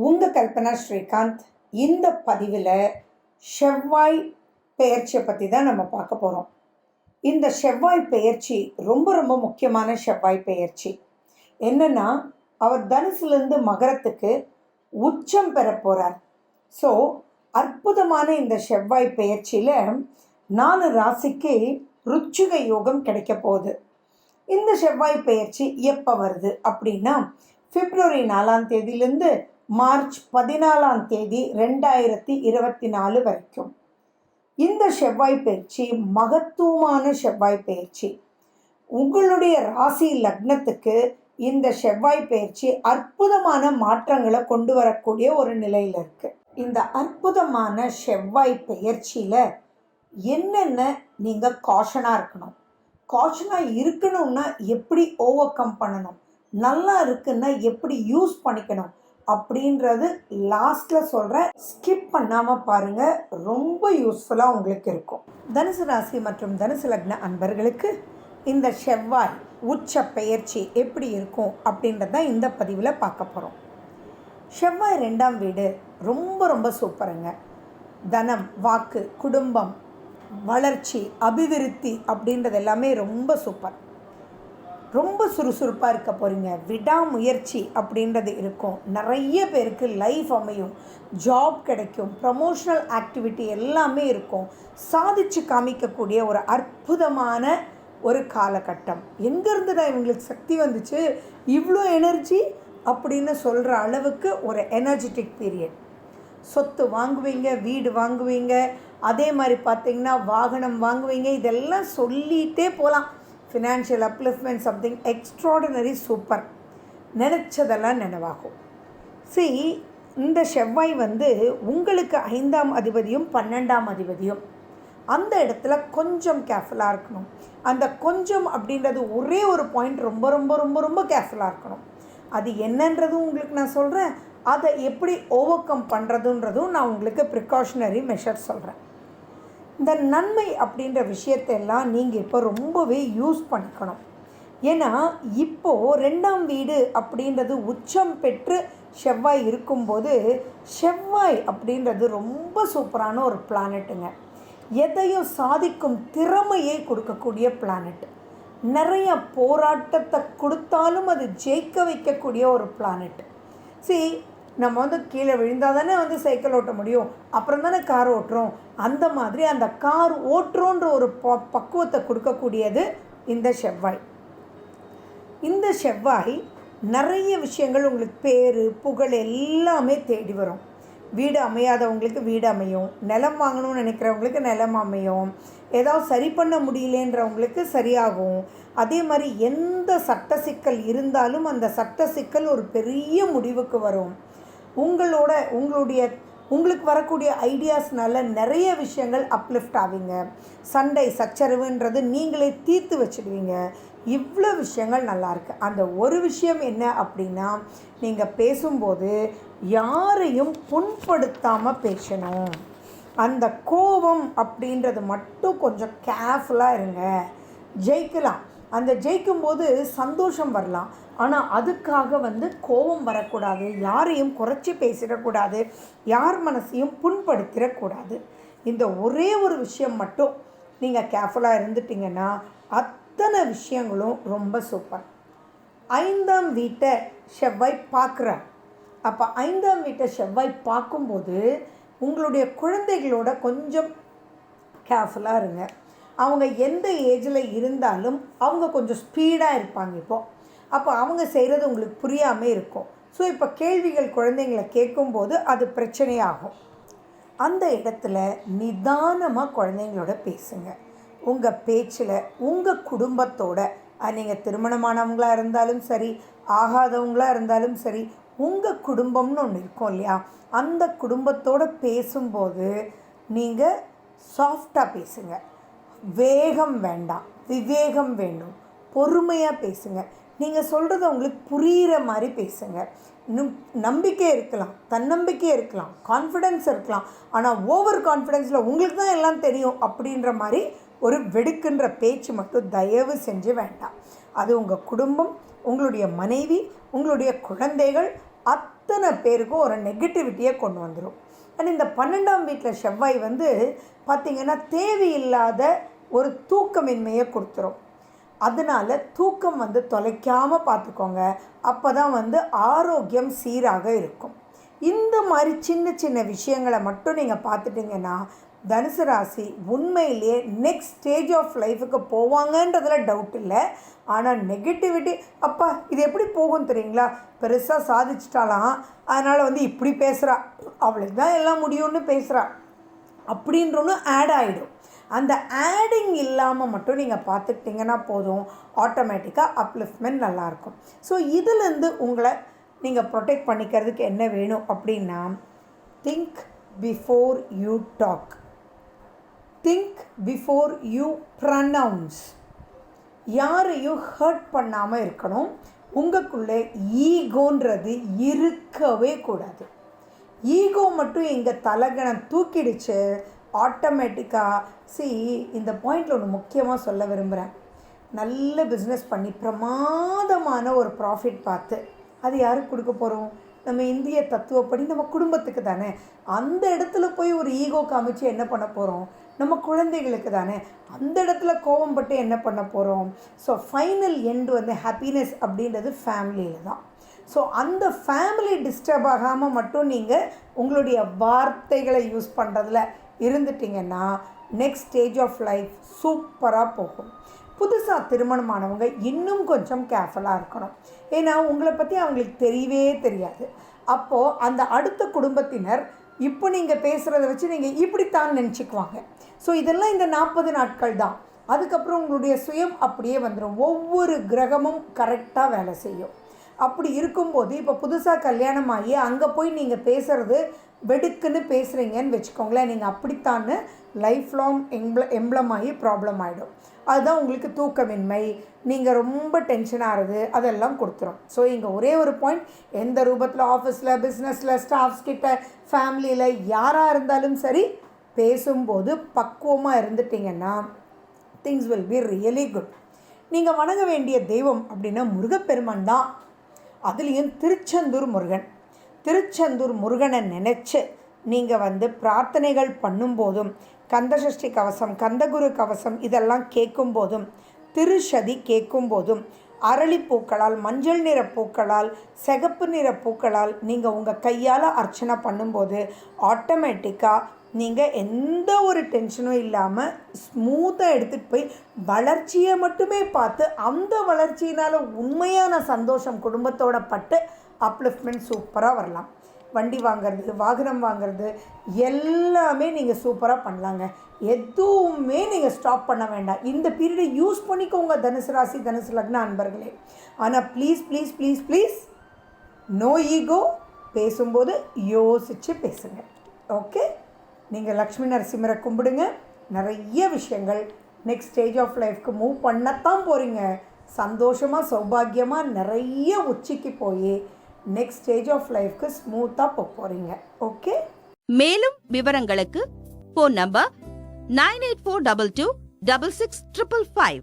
உங்கள் கல்பனா ஸ்ரீகாந்த். இந்த பதிவில் செவ்வாய் பெயர்ச்சியை பற்றி தான் நம்ம பார்க்க போகிறோம். இந்த செவ்வாய் பெயர்ச்சி ரொம்ப ரொம்ப முக்கியமான செவ்வாய் பெயர்ச்சி. என்னென்னா, அவர் தனுசுலேருந்து மகரத்துக்கு உச்சம் பெற போகிறார். ஸோ அற்புதமான இந்த செவ்வாய் பெயர்ச்சியில் 4 ராசிக்கு ருச்சிக யோகம் கிடைக்க போகுது. இந்த செவ்வாய் பெயர்ச்சி எப்போ வருது அப்படின்னா, பிப்ரவரி 4ஆம் தேதியிலேருந்து மார்ச் 14ஆம் தேதி 2024 வரைக்கும். இந்த செவ்வாய் பயிற்சி மகத்துவமான செவ்வாய் பயிற்சி. உங்களுடைய ராசி லக்னத்துக்கு இந்த செவ்வாய் பயிற்சி அற்புதமான மாற்றங்களை கொண்டு வரக்கூடிய ஒரு நிலையில் இருக்குது. இந்த அற்புதமான செவ்வாய் பயிற்சியில் என்னென்ன நீங்கள் காஷனாக இருக்கணும், காஷனாக இருக்கணும்னா எப்படி ஓவர் கம் பண்ணணும், நல்லா இருக்குன்னா எப்படி யூஸ் பண்ணிக்கணும் அப்படின்றது லாஸ்ட்டில் சொல்கிறேன். ஸ்கிப் பண்ணாமல் பாருங்கள், ரொம்ப யூஸ்ஃபுல்லாக உங்களுக்கு இருக்கும். தனுசு ராசி மற்றும் தனுசு லக்ன அன்பர்களுக்கு இந்த செவ்வாய் உச்ச பெயர்ச்சி எப்படி இருக்கும் அப்படின்றத இந்த பதிவில் பார்க்க போகிறோம். செவ்வாய் 2ஆம் வீடு ரொம்ப ரொம்ப சூப்பருங்க. தனம், வாக்கு, குடும்பம், வளர்ச்சி, அபிவிருத்தி அப்படின்றது எல்லாமே ரொம்ப சூப்பர். ரொம்ப சுறுசுறுப்பாக இருக்க போகிறீங்க. விடாமுயற்சி அப்படின்றது இருக்கும். நிறைய பேருக்கு லைஃப் அமையும், ஜாப் கிடைக்கும், ப்ரமோஷனல் ஆக்டிவிட்டி எல்லாமே இருக்கும். சாதிச்சு காமிக்கக்கூடிய ஒரு அற்புதமான ஒரு காலகட்டம். எங்கேருந்து தான் இவங்களுக்கு சக்தி வந்துச்சு, இவ்வளோ எனர்ஜி அப்படின்னு சொல்கிற அளவுக்கு ஒரு எனர்ஜெட்டிக் பீரியட். சொத்து வாங்குவீங்க, வீடு வாங்குவீங்க, அதே மாதிரி பார்த்திங்கன்னா வாகனம் வாங்குவீங்க. இதெல்லாம் சொல்லிகிட்டே போகலாம். Financial upliftment something extraordinary super. நினச்சதெல்லாம் நினைவாகும். இந்த செவ்வாய் உங்களுக்கு 5ஆம் அதிபதியும் 12ஆம் அதிபதியும். அந்த இடத்துல கொஞ்சம் கேர்ஃபுல்லாக இருக்கணும். அந்த கொஞ்சம் அப்படின்றது ஒரே ஒரு பாயிண்ட், ரொம்ப ரொம்ப ரொம்ப ரொம்ப கேர்ஃபுல்லாக இருக்கணும். அது என்னன்றதும் உங்களுக்கு நான் சொல்கிறேன். அதை எப்படி ஓவர் கம் பண்ணுறதுன்றதும் நான் உங்களுக்கு ப்ரிகாஷனரி மெஷர் சொல்கிறேன். இந்த நன்மை அப்படின்ற விஷயத்தெல்லாம் நீங்கள் இப்போ ரொம்பவே யூஸ் பண்ணிக்கணும். ஏன்னா இப்போது 2ஆம் வீடு அப்படின்றது உச்சம் பெற்று செவ்வாய் இருக்கும்போது, செவ்வாய் அப்படின்றது ரொம்ப சூப்பரான ஒரு பிளானட்டுங்க. எதையும் சாதிக்கும் திறமையை கொடுக்கக்கூடிய பிளானட். நிறைய போராட்டத்தை கொடுத்தாலும் அது ஜெயிக்க வைக்கக்கூடிய ஒரு பிளானட். நம்ம கீழே விழுந்தால் தானே சைக்கிள் ஓட்ட முடியும், அப்புறம் தானே கார் ஓட்டுறோம். அந்த மாதிரி அந்த கார் ஓட்டுறோன்ற ஒரு பக்குவத்தை கொடுக்கக்கூடியது இந்த செவ்வாய். இந்த செவ்வாய் நிறைய விஷயங்கள் உங்களுக்கு பேர் புகழ் எல்லாமே தேடி வரும். வீடு அமையாதவங்களுக்கு வீடு அமையும், நிலம் வாங்கணும்னு நினைக்கிறவங்களுக்கு நிலம் அமையும், ஏதாவது சரி பண்ண முடியலன்றவங்களுக்கு சரியாகும். அதே மாதிரி எந்த சட்ட சிக்கல் இருந்தாலும் அந்த சட்ட சிக்கல் ஒரு பெரிய முடிவுக்கு வரும். உங்களுக்கு வரக்கூடிய ஐடியாஸ்னால நிறைய விஷயங்கள் அப்லிஃப்ட் ஆவீங்க. சண்டை சச்சரவுன்றது நீங்களே தீர்த்து வச்சுடுவீங்க. இவ்வளோ விஷயங்கள் நல்லாயிருக்கு. அந்த ஒரு விஷயம் என்ன அப்படின்னா, நீங்கள் பேசும்போது யாரையும் புண்படுத்தாமல் பேசணும். அந்த கோபம் அப்படின்றது மட்டும் கொஞ்சம் கேர்ஃபுல்லாக இருங்க. ஜெயிக்கலாம். அந்த ஜெயிக்கும்போது சந்தோஷம் வரலாம், ஆனால் அதுக்காக கோபம் வரக்கூடாது. யாரையும் குறைச்சி பேசிடக்கூடாது, யார் மனசையும் புண்படுத்திடக்கூடாது. இந்த ஒரே ஒரு விஷயம் மட்டும் நீங்கள் கேர்ஃபுல்லாக இருந்துட்டிங்கன்னா அத்தனை விஷயங்களும் ரொம்ப சூப்பர். 5ஆம் வீட்டை செவ்வாய் பார்க்குறார். அப்போ 5ஆம் வீட்டை செவ்வாய் பார்க்கும்போது உங்களுடைய குழந்தைகளோட கொஞ்சம் கேர்ஃபுல்லாக இருங்க. அவங்க எந்த ஏஜில் இருந்தாலும் அவங்க கொஞ்சம் ஸ்பீடாக இருப்பாங்க இப்போது. அப்போ அவங்க செய்கிறது உங்களுக்கு புரியாமல் இருக்கும். ஸோ இப்போ கேள்விகள் குழந்தைங்களை கேட்கும்போது அது பிரச்சனையாகும். அந்த இடத்துல நிதானமாக குழந்தைங்களோட பேசுங்க. உங்கள் பேச்சில் உங்கள் குடும்பத்தோட, நீங்கள் திருமணமானவங்களாக இருந்தாலும் சரி, ஆகாதவங்களாக இருந்தாலும் சரி, உங்கள் குடும்பம்னு ஒன்று இருக்கும் இல்லையா, அந்த குடும்பத்தோடு பேசும்போது நீங்கள் சாஃப்டாக பேசுங்க. வேகம் வேண்டாம், விவேகம் வேண்டும். பொறுமையாக பேசுங்க. நீங்கள் சொல்கிறது உங்களுக்கு புரிகிற மாதிரி பேசுங்க. இன்னும் நம்பிக்கை இருக்கலாம், தன்னம்பிக்கை இருக்கலாம், கான்ஃபிடென்ஸ் இருக்கலாம். ஆனால் ஓவர் கான்ஃபிடென்ஸில் உங்களுக்கு தான் எல்லாம் தெரியும் அப்படின்ற மாதிரி ஒரு வெடுக்குன்ற பேச்சு மட்டும் தயவு செஞ்சு வேண்டாம். அது உங்கள் குடும்பம், உங்களுடைய மனைவி, உங்களுடைய குழந்தைகள் அத்தனை பேருக்கும் ஒரு நெகட்டிவிட்டியை கொண்டு வந்துடும். அண்ட் இந்த 12ஆம் வீட்டில் செவ்வாய் பார்த்திங்கன்னா தேவையில்லாத ஒரு தூக்கமின்மையை கொடுத்துரும். அதனால் தூக்கம் தொலைக்காமல் பார்த்துக்கோங்க. அப்போ தான் ஆரோக்கியம் சீராக இருக்கும். இந்த மாதிரி சின்ன சின்ன விஷயங்களை மட்டும் நீங்கள் பார்த்துட்டிங்கன்னா தனுசு ராசி உண்மையிலேயே நெக்ஸ்ட் ஸ்டேஜ் ஆஃப் லைஃபுக்கு போவாங்கன்றதுல டவுட் இல்லை. ஆனால் நெகட்டிவிட்டி, அப்பா இது எப்படி போகும் தெரியுங்களா, பெருசாக சாதிச்சிட்டாலாம், அதனால் இப்படி பேசுகிறா, அவளுக்கு தான் எல்லாம் முடியும்னு பேசுகிறா அப்படின்றொன்னு ஆட் ஆகிடும். அந்த ஆடிங் இல்லாமல் மட்டும் நீங்கள் பார்த்துக்கிட்டிங்கன்னா போதும், ஆட்டோமேட்டிக்காக அப்லிஃப்ட்மெண்ட் நல்லாயிருக்கும். ஸோ இதுலேருந்து உங்களை நீங்கள் ப்ரொடெக்ட் பண்ணிக்கிறதுக்கு என்ன வேணும் அப்படின்னா, think before you talk, think before you pronounce. யாரையும் ஹர்ட் பண்ணாமல் இருக்கணும். உங்களுக்குள்ளே ஈகோன்றது இருக்கவே கூடாது. ஈகோ மட்டும் எங்கள் தலகணம் தூக்கிடுச்சு ஆட்டோமேட்டிக்காக. இந்த பாயிண்டில் ஒன்று முக்கியமாக சொல்ல விரும்புகிறேன். நல்ல பிஸ்னஸ் பண்ணி பிரமாதமான ஒரு ப்ராஃபிட் பார்த்து அது யாருக்கு கொடுக்க போகிறோம்? நம்ம இந்திய தத்துவப்படி நம்ம குடும்பத்துக்கு தானே. அந்த இடத்துல போய் ஒரு ஈகோ காமிச்சு என்ன பண்ண போகிறோம்? நம்ம குழந்தைகளுக்கு தானே. அந்த இடத்துல கோபம் பட்டு என்ன பண்ண போகிறோம்? ஸோ ஃபைனல் எண்டு ஹாப்பினஸ் அப்படின்றது ஃபேமிலியில் தான். ஸோ அந்த ஃபேமிலி டிஸ்டர்ப் ஆகாமல் மட்டும் நீங்கள் உங்களுடைய வார்த்தைகளை யூஸ் பண்ணுறதுல இருந்துட்டிங்கன்னா நெக்ஸ்ட் ஸ்டேஜ் ஆஃப் லைஃப் சூப்பராக போகும். புதுசாக திருமணமானவங்க இன்னும் கொஞ்சம் கேர்ஃபுல்லாக இருக்கணும். ஏன்னா உங்களை பற்றி அவங்களுக்கு தெரியவே தெரியாது. அப்போது அந்த அடுத்த குடும்பத்தினர் இப்போ நீங்கள் பேசுகிறத வச்சு நீங்கள் இப்படித்தான் நினச்சிக்குவாங்க. ஸோ இதெல்லாம் இந்த 40 நாட்கள் தான். அதுக்கப்புறம் உங்களுடைய சுயம் அப்படியே வந்துடும். ஒவ்வொரு கிரகமும் கரெக்டாக வேலை செய்யும். அப்படி இருக்கும்போது இப்போ புதுசாக கல்யாணம் ஆகி அங்கே போய் நீங்கள் பேசுகிறது வெடுக்குன்னு பேசுகிறீங்கன்னு வச்சுக்கோங்களேன், நீங்கள் அப்படித்தான்னு லைஃப் லாங் எம்ப்ளம் ஆகி ப்ராப்ளம் ஆகிடும். அதுதான் உங்களுக்கு தூக்கமின்மை, நீங்கள் ரொம்ப டென்ஷன் ஆகிறது அதெல்லாம் கொடுத்துரும். ஸோ இங்கே ஒரே ஒரு பாயிண்ட், எந்த ரூபத்தில் ஆஃபீஸில், பிஸ்னஸில், ஸ்டாஃப்ஸ் கிட்ட, ஃபேமிலியில் யாராக இருந்தாலும் சரி, பேசும்போது பக்குவமாக இருந்துட்டிங்கன்னா things will be really good. நீங்கள் வணங்க வேண்டிய தெய்வம் அப்படின்னா முருகப்பெருமான் தான். அதுலேயும் திருச்செந்தூர் முருகன். திருச்செந்தூர் முருகனை நினச்சி நீங்கள் பிரார்த்தனைகள் பண்ணும்போதும், கந்தசஷ்டி கவசம், கந்தகுரு கவசம் இதெல்லாம் கேட்கும்போதும், திருஷதி கேட்கும்போதும், அரளிப்பூக்களால், மஞ்சள் நிற பூக்களால், சிகப்பு நிற பூக்களால் நீங்கள் உங்கள் கையால் அர்ச்சனை பண்ணும்போது ஆட்டோமேட்டிக்காக நீங்கள் எந்த ஒரு டென்ஷனும் இல்லாமல் ஸ்மூத்தாக எடுத்துகிட்டு போய் வளர்ச்சியை மட்டுமே பார்த்து அந்த வளர்ச்சியினால் உண்மையான சந்தோஷம் குடும்பத்தோட பட்டு அப்லிஃப்ட்மெண்ட் சூப்பராக வரலாம். வண்டி வாங்கிறது, வாகனம் வாங்கிறது எல்லாமே நீங்கள் சூப்பராக பண்ணலாங்க. எதுவுமே நீங்கள் ஸ்டாப் பண்ண வேண்டாம். இந்த பீரியடை யூஸ் பண்ணிக்கோங்க தனுசு ராசி, தனுசு லக்ன அன்பர்களே. ஆனால் please please please please no ego. பேசும்போது யோசித்து பேசுங்க. ஓகே, நீங்கள் லக்ஷ்மி நரசிம்மரை கும்பிடுங்க. நிறைய விஷயங்கள் நெக்ஸ்ட் ஸ்டேஜ் ஆஃப் லைஃப்க்கு மூவ் பண்ணத்தான் போகிறீங்க. சந்தோஷமாக சௌபாகியமாக நிறைய உச்சிக்கு போய் நெக்ஸ்ட் ஸ்டேஜ் ஆஃப் லைஃப்க்கு ஸ்மூத்தாக போகிறீங்க. ஓகே, மேலும் விவரங்களுக்கு ஃபோன் நம்பர் 9842266555